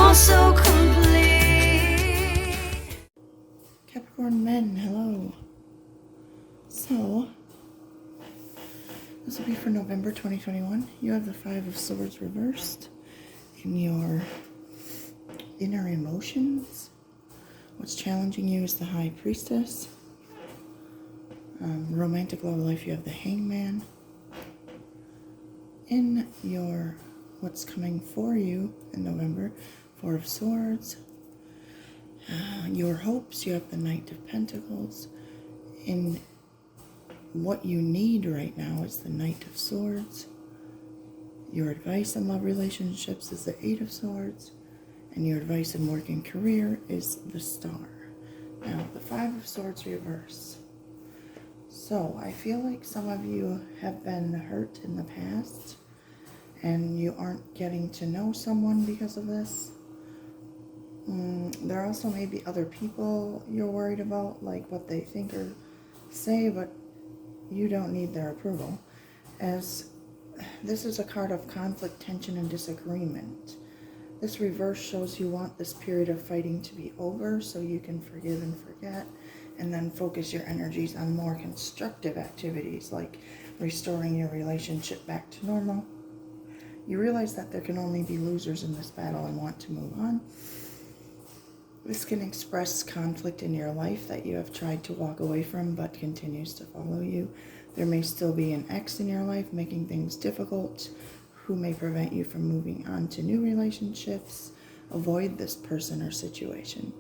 all so complete. Capricorn men, hello. So, this will be for November 2021. You have the Five of Swords reversed in your inner emotions. What's challenging you is the High Priestess. Romantic love life, you have the Hangman. In your what's coming for you in November, Four of Swords. Your hopes, you have the Knight of Pentacles. In what you need right now is the Knight of Swords. Your advice in love relationships is the Eight of Swords. And your advice in work and career is the Star. Now, the Five of Swords reverse. So, I feel like some of you have been hurt in the past and you aren't getting to know someone because of this. There also may be other people you're worried about, like what they think or say, but you don't need their approval. As this is a card of conflict, tension, and disagreement. This reverse shows you want this period of fighting to be over so you can forgive and forget, and then focus your energies on more constructive activities like restoring your relationship back to normal. You realize that there can only be losers in this battle and want to move on. This can express conflict in your life that you have tried to walk away from but continues to follow you. There may still be an ex in your life making things difficult, who may prevent you from moving on to new relationships. Avoid this person or situation.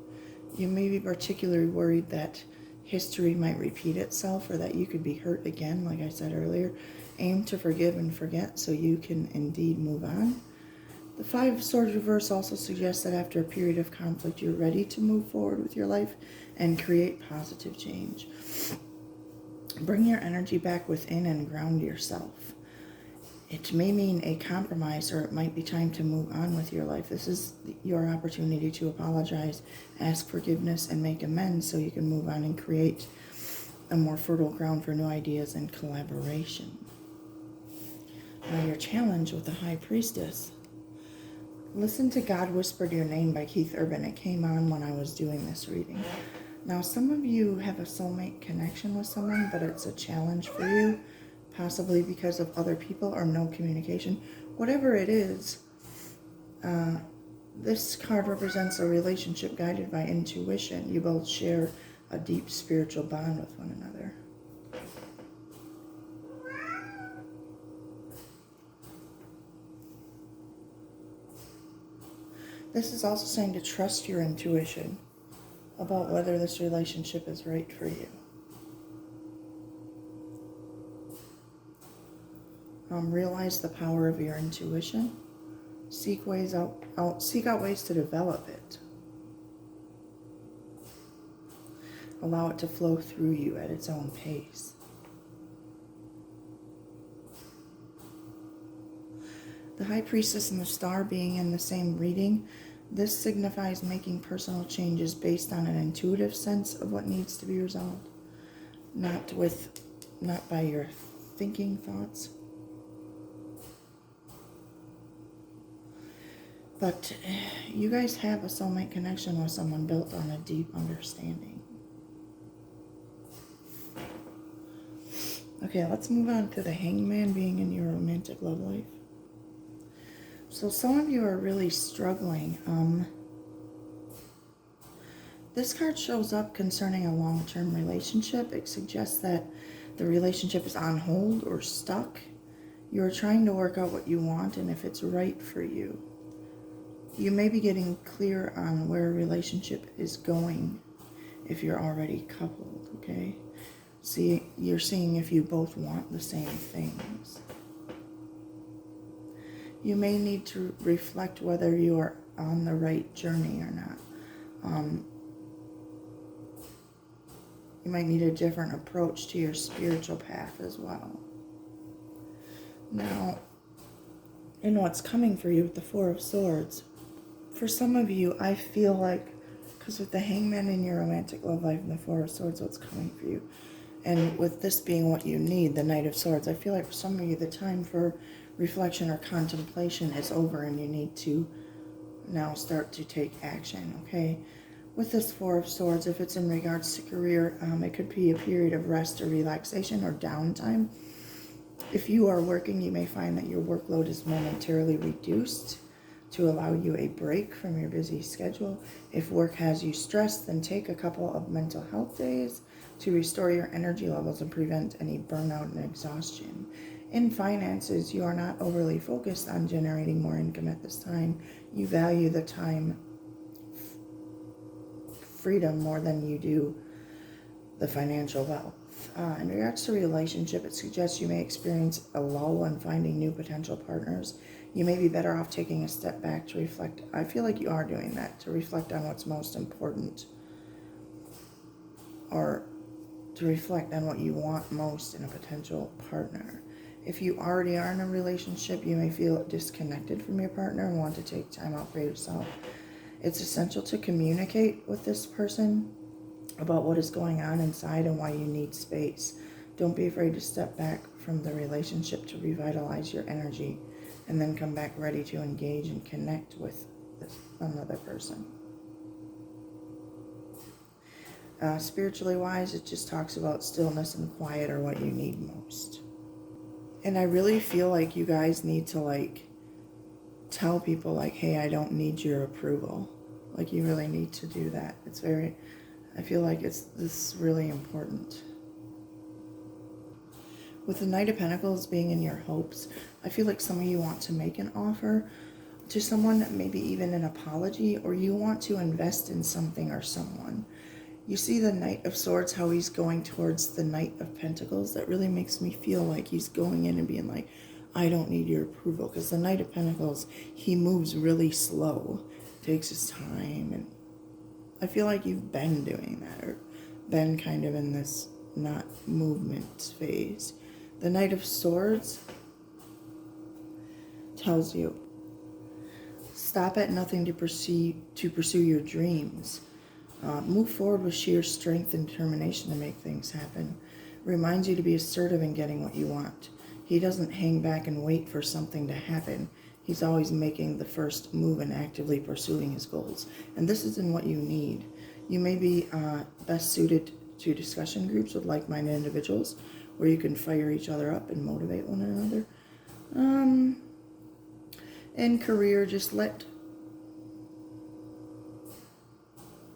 You may be particularly worried that history might repeat itself or that you could be hurt again, like I said earlier. Aim to forgive and forget so you can indeed move on. The Five of Swords reverse also suggests that after a period of conflict, you're ready to move forward with your life and create positive change. Bring your energy back within and ground yourself. It may mean a compromise, or it might be time to move on with your life. This is your opportunity to apologize, ask forgiveness, and make amends so you can move on and create a more fertile ground for new ideas and collaboration. Now, your challenge with the High Priestess. Listen to God Whispered Your Name by Keith Urban. It came on when I was doing this reading. Now, some of you have a soulmate connection with someone, but it's a challenge for you. Possibly because of other people or no communication. Whatever it is, this card represents a relationship guided by intuition. You both share a deep spiritual bond with one another. This is also saying to trust your intuition about whether this relationship is right for you. Realize the power of your intuition. Seek out ways to develop it. Allow it to flow through you at its own pace. The High Priestess and the Star being in the same reading, this signifies making personal changes based on an intuitive sense of what needs to be resolved, not by your thinking thoughts. But you guys have a soulmate connection with someone built on a deep understanding. Okay, let's move on to the Hangman being in your romantic love life. So some of you are really struggling. This card shows up concerning a long-term relationship. It suggests that the relationship is on hold or stuck. You're trying to work out what you want and if it's right for you. You may be getting clear on where a relationship is going if you're already coupled, okay? You're seeing if you both want the same things. You may need to reflect whether you are on the right journey or not. You might need a different approach to your spiritual path as well. Now, in what's coming for you with the Four of Swords, for some of you, I feel like, because with the Hangman in your romantic love life and the Four of Swords, what's coming for you, and with this being what you need, the Knight of Swords, I feel like for some of you, the time for reflection or contemplation is over and you need to now start to take action, okay? With this Four of Swords, if it's in regards to career, it could be a period of rest or relaxation or downtime. If you are working, you may find that your workload is momentarily reduced to allow you a break from your busy schedule. If work has you stressed, then take a couple of mental health days to restore your energy levels and prevent any burnout and exhaustion. In finances, you are not overly focused on generating more income at this time. You value the time freedom more than you do the financial wealth. In regards to relationship, it suggests you may experience a lull in finding new potential partners. You may be better off taking a step back to reflect. I feel like you are doing that, to reflect on what's most important, or to reflect on what you want most in a potential partner. If you already are in a relationship, you may feel disconnected from your partner and want to take time out for yourself. It's essential to communicate with this person about what is going on inside and why you need space. Don't be afraid to step back from the relationship to revitalize your energy and then come back ready to engage and connect with another person. Spiritually wise, it just talks about stillness and quiet are what you need most. And I really feel like you guys need to tell people hey, I don't need your approval. You really need to do that. I feel like this is really important. With the Knight of Pentacles being in your hopes, I feel like some of you want to make an offer to someone, maybe even an apology, or you want to invest in something or someone. You see the Knight of Swords, how he's going towards the Knight of Pentacles. That really makes me feel like he's going in and being like, I don't need your approval. Because the Knight of Pentacles, he moves really slow, takes his time, and I feel like you've been doing that, or been kind of in this not movement phase. The Knight of Swords tells you, stop at nothing to pursue your dreams. Move forward with sheer strength and determination to make things happen. Reminds you to be assertive in getting what you want. He doesn't hang back and wait for something to happen. He's always making the first move and actively pursuing his goals. And this isn't what you need. You may be best suited to discussion groups with like-minded individuals where you can fire each other up and motivate one another. In career,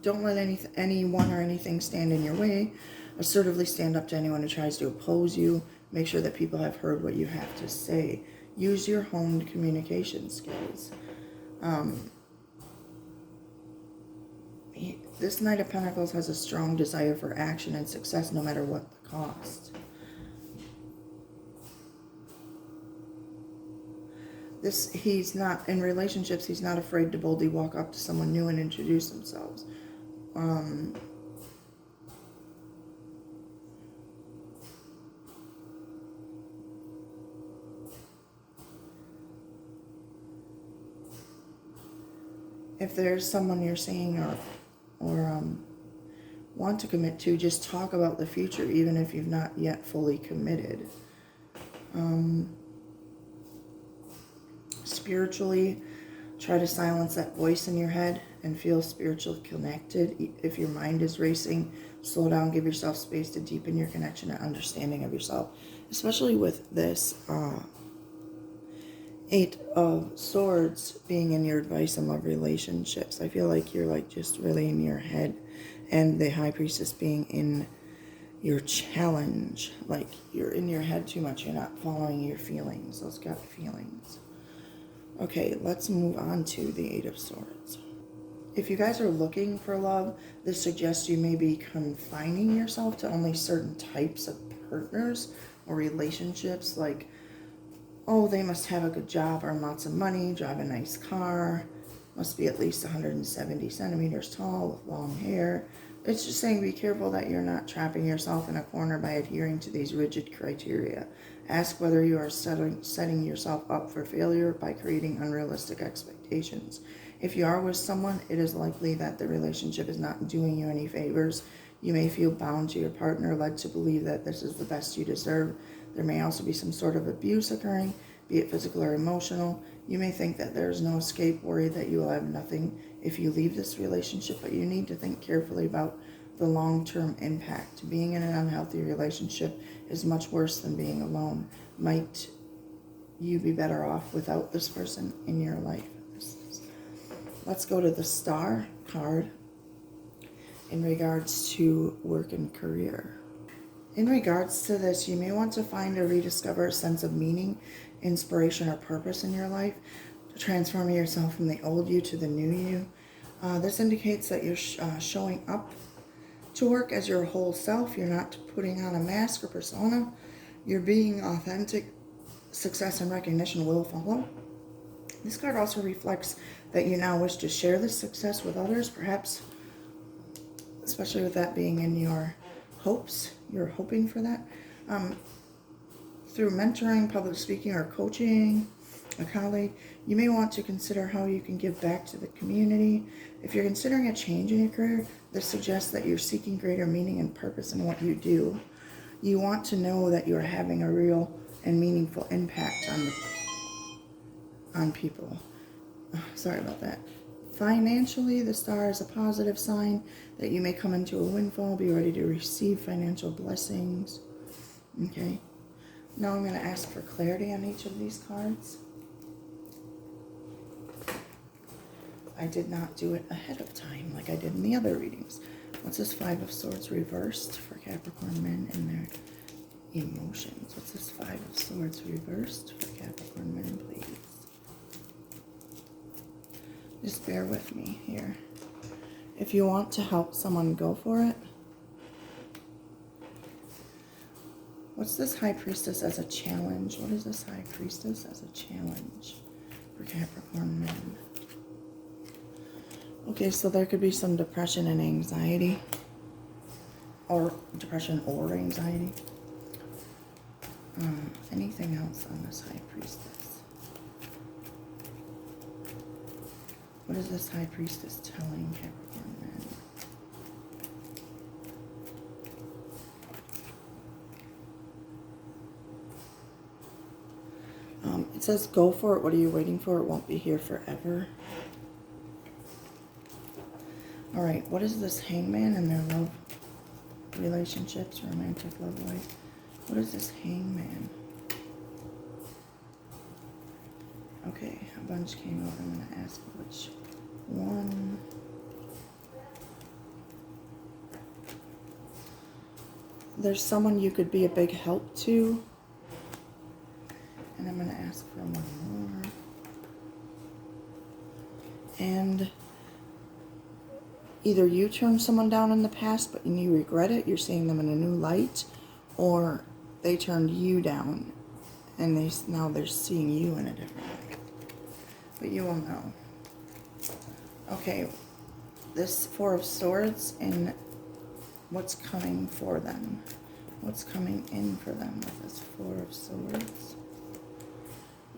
don't let anyone or anything stand in your way. Assertively stand up to anyone who tries to oppose you. Make sure that people have heard what you have to say. Use your honed communication skills. This Knight of Pentacles has a strong desire for action and success no matter what the cost. He's not, in relationships, he's not afraid to boldly walk up to someone new and introduce themselves. If there's someone you're seeing or want to commit to, just talk about the future, even if you've not yet fully committed. Spiritually, try to silence that voice in your head and feel spiritually connected. If your mind is racing, slow down, give yourself space to deepen your connection and understanding of yourself. Especially with this Eight of Swords being in your advice and love relationships. I feel like you're just really in your head, and the High Priestess being in your challenge. You're in your head too much. You're not following your feelings, those gut feelings. Okay, let's move on to the Eight of Swords. If you guys are looking for love, this suggests you may be confining yourself to only certain types of partners or relationships, oh, they must have a good job, earn lots of money, drive a nice car, must be at least 170 centimeters tall with long hair. It's just saying be careful that you're not trapping yourself in a corner by adhering to these rigid criteria. Ask whether you are setting yourself up for failure by creating unrealistic expectations. If you are with someone, it is likely that the relationship is not doing you any favors. You may feel bound to your partner, led to believe that this is the best you deserve. There may also be some sort of abuse occurring, be it physical or emotional. You may think that there's no escape, worried that you will have nothing if you leave this relationship, but you need to think carefully about the long-term impact. Being in an unhealthy relationship is much worse than being alone. Might you be better off without this person in your life? Let's go to the Star card in regards to work and career. In regards to this, you may want to find or rediscover a sense of meaning, inspiration, or purpose in your life, transforming yourself from the old you to the new you. This indicates that you're showing up to work as your whole self. You're not putting on a mask or persona. You're being authentic. Success and recognition will follow. This card also reflects that you now wish to share this success with others, perhaps, especially with that being in your hopes. You're hoping for that. Through mentoring, public speaking, or coaching a colleague, you may want to consider how you can give back to the community. If you're considering a change in your career, this suggests that you're seeking greater meaning and purpose in what you do. You want to know that you're having a real and meaningful impact on people. Sorry about that. Financially, the Star is a positive sign that you may come into a windfall. Be ready to receive financial blessings. Okay. Now I'm going to ask for clarity on each of these cards. I did not do it ahead of time like I did in the other readings. What's this Five of Swords reversed for Capricorn men and their emotions? What's this Five of Swords reversed for Capricorn men, please? Just bear with me here. If you want to help someone, go for it. What's this High Priestess as a challenge? What is this High Priestess as a challenge for Capricorn men? Okay, so there could be some depression and anxiety. Or depression or anxiety. Anything else on this High Priestess? What is this High Priestess telling Capricorn men? It says, go for it. What are you waiting for? It won't be here forever. All right, what is this Hangman and their love relationships, romantic love life? What is this Hangman? Okay, a bunch came out. I'm going to ask which one. There's someone you could be a big help to. And I'm going to ask for one more. And either you turned someone down in the past, but you regret it, you're seeing them in a new light, or they turned you down, and now they're seeing you in a different light. But you will know. Okay, this Four of Swords and what's coming for them. What's coming in for them with this Four of Swords?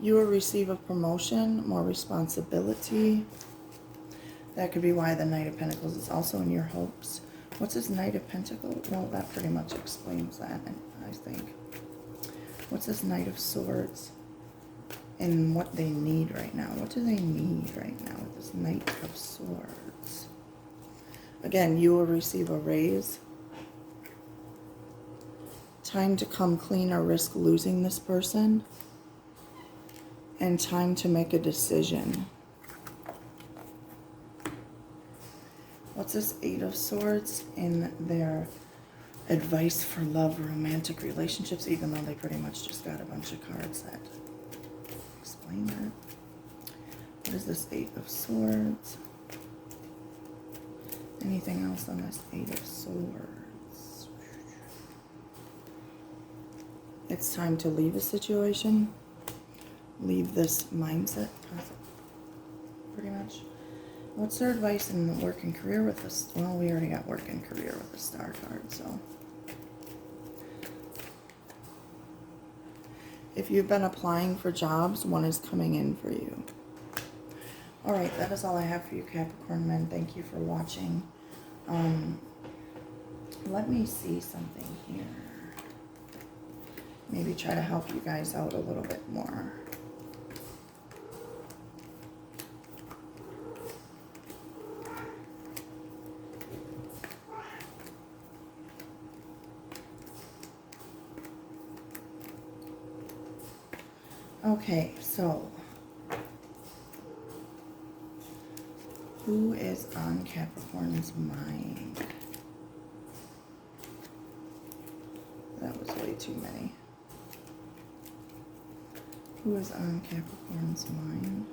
You will receive a promotion, more responsibility. That could be why the Knight of Pentacles is also in your hopes. What's this Knight of Pentacles? Well, that pretty much explains that, I think. What's this Knight of Swords? And what they need right now. What do they need right now with this Knight of Swords? Again, you will receive a raise. Time to come clean or risk losing this person. And time to make a decision. What's this Eight of Swords in their advice for love, romantic relationships, even though they pretty much just got a bunch of cards that explain that. What is this Eight of Swords? Anything else on this Eight of Swords? It's time to leave a situation. Leave this mindset, pretty much. What's their advice in the work and career with this? Well, we already got work and career with the Star card, so. If you've been applying for jobs, one is coming in for you. All right, that is all I have for you, Capricorn men. Thank you for watching. Let me see something here. Maybe try to help you guys out a little bit more. Okay, so who is on Capricorn's mind? That was way too many. Who is on Capricorn's mind?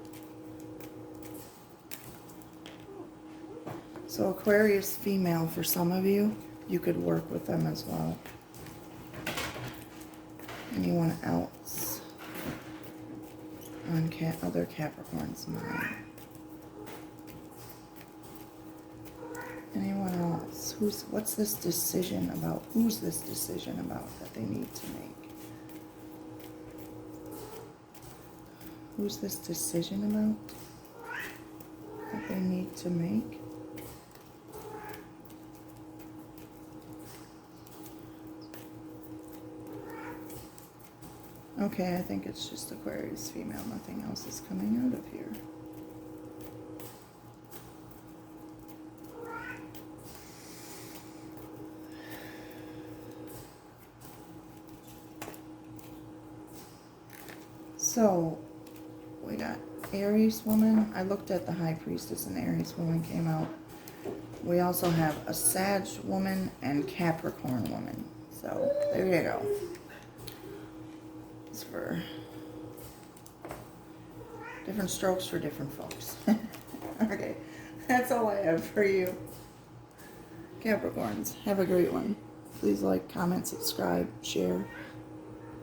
So Aquarius female, for some of you, you could work with them as well. Anyone else on other Capricorn's mind? Anyone else? What's this decision about? Who's this decision about that they need to make? Who's this decision about that they need to make? Okay, I think it's just Aquarius female. Nothing else is coming out of here. So, we got Aries woman. I looked at the High Priestess and Aries woman came out. We also have a Sag woman and Capricorn woman. So, there you go. It's for different strokes for different folks. Okay, that's all I have for you. Capricorns, have a great one. Please like, comment, subscribe, share.